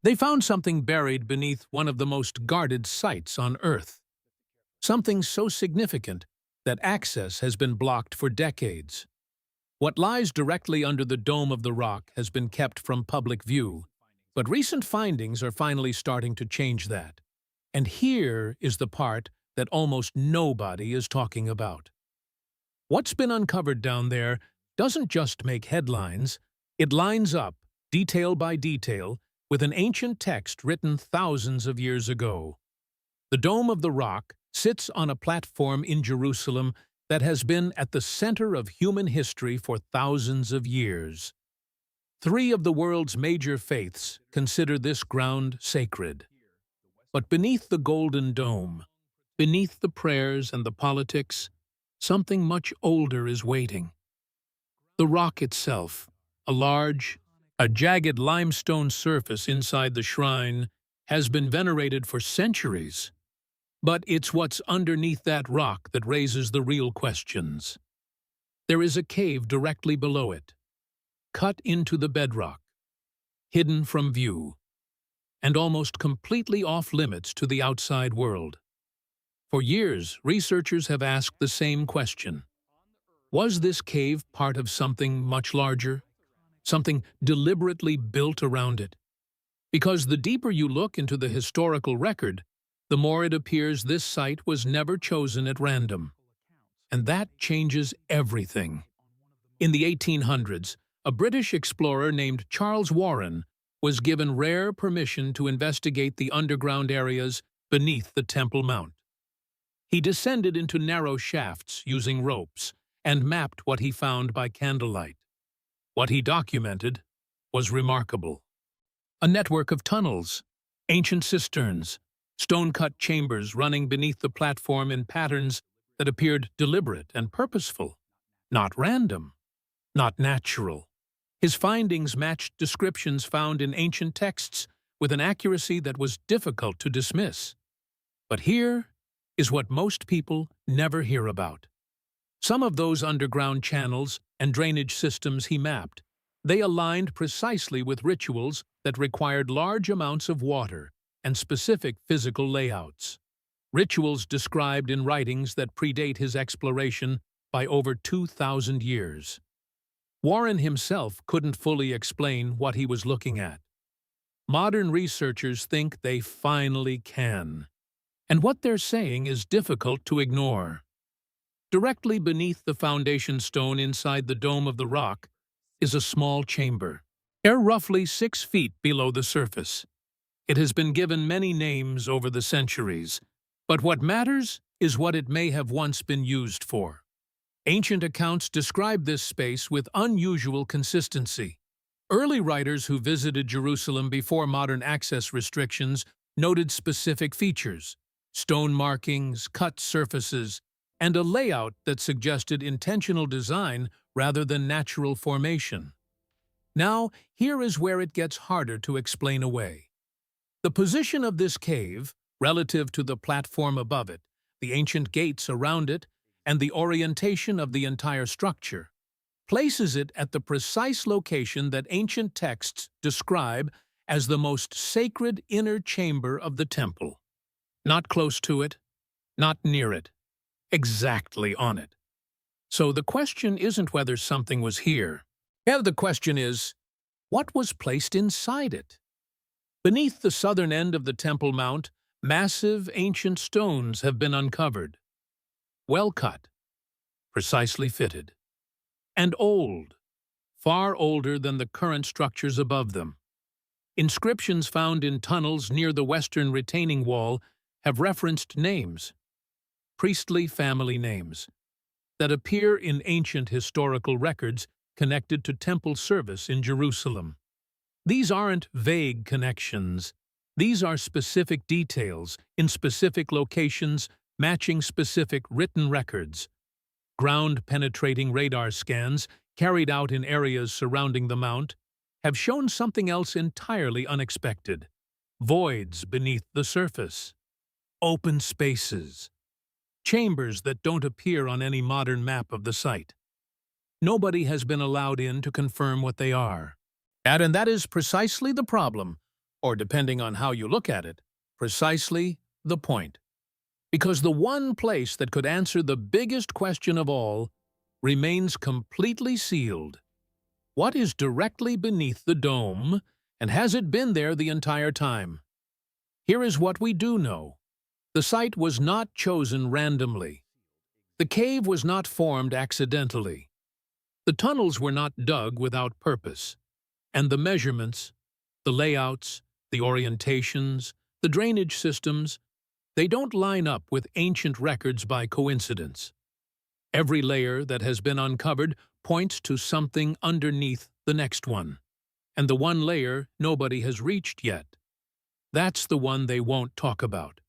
They found something buried beneath one of the most guarded sites on Earth. Something so significant that access has been blocked for decades. What lies directly under the dome of the rock has been kept from public view, but recent findings are finally starting to change that. And here is the part that almost nobody is talking about. What's been uncovered down there doesn't just make headlines, it lines up, detail by detail, with an ancient text written thousands of years ago. The Dome of the Rock sits on a platform in Jerusalem that has been at the center of human history for thousands of years. Three of the world's major faiths consider this ground sacred. But beneath the golden dome, beneath the prayers and the politics, something much older is waiting. The rock itself, a jagged limestone surface inside the shrine, has been venerated for centuries. But it's what's underneath that rock that raises the real questions. There is a cave directly below it, cut into the bedrock, hidden from view, and almost completely off-limits to the outside world. For years, researchers have asked the same question. Was this cave part of something much larger? Something deliberately built around it? Because the deeper you look into the historical record, the more it appears this site was never chosen at random. And that changes everything. In the 1800s, a British explorer named Charles Warren was given rare permission to investigate the underground areas beneath the Temple Mount. He descended into narrow shafts using ropes and mapped what he found by candlelight. What he documented was remarkable. A network of tunnels, ancient cisterns, stone-cut chambers running beneath the platform in patterns that appeared deliberate and purposeful, not random, not natural. His findings matched descriptions found in ancient texts with an accuracy that was difficult to dismiss. But here is what most people never hear about. Some of those underground channels and drainage systems he mapped, they aligned precisely with rituals that required large amounts of water and specific physical layouts. Rituals described in writings that predate his exploration by over 2,000 years. Warren himself couldn't fully explain what he was looking at. Modern researchers think they finally can. And what they're saying is difficult to ignore. Directly beneath the foundation stone inside the dome of the rock is a small chamber, roughly 6 feet below the surface. It has been given many names over the centuries, but what matters is what it may have once been used for. Ancient accounts describe this space with unusual consistency. Early writers who visited Jerusalem before modern access restrictions noted specific features: stone markings, cut surfaces, and a layout that suggested intentional design rather than natural formation. Now, here is where it gets harder to explain away. The position of this cave, relative to the platform above it, the ancient gates around it, and the orientation of the entire structure, places it at the precise location that ancient texts describe as the most sacred inner chamber of the temple. Not close to it, not near it, exactly on it. So the question isn't whether something was here. The question is, what was placed inside it? Beneath the southern end of the Temple Mount, massive ancient stones have been uncovered. Well cut, precisely fitted, and old, far older than the current structures above them. Inscriptions found in tunnels near the western retaining wall have referenced names, priestly family names, that appear in ancient historical records connected to temple service in Jerusalem. These aren't vague connections. These are specific details in specific locations matching specific written records. Ground-penetrating radar scans carried out in areas surrounding the mount have shown something else entirely unexpected: voids beneath the surface, open spaces, chambers that don't appear on any modern map of the site. Nobody has been allowed in to confirm what they are. And that is precisely the problem. or depending on how you look at it, precisely the point. Because the one place that could answer the biggest question of all remains completely sealed. What is directly beneath the dome, and has it been there the entire time? Here is what we do know. The site was not chosen randomly. The cave was not formed accidentally. The tunnels were not dug without purpose. And the measurements, the layouts, the orientations, the drainage systems, they don't line up with ancient records by coincidence. Every layer that has been uncovered points to something underneath the next one, and the one layer nobody has reached yet. That's the one they won't talk about.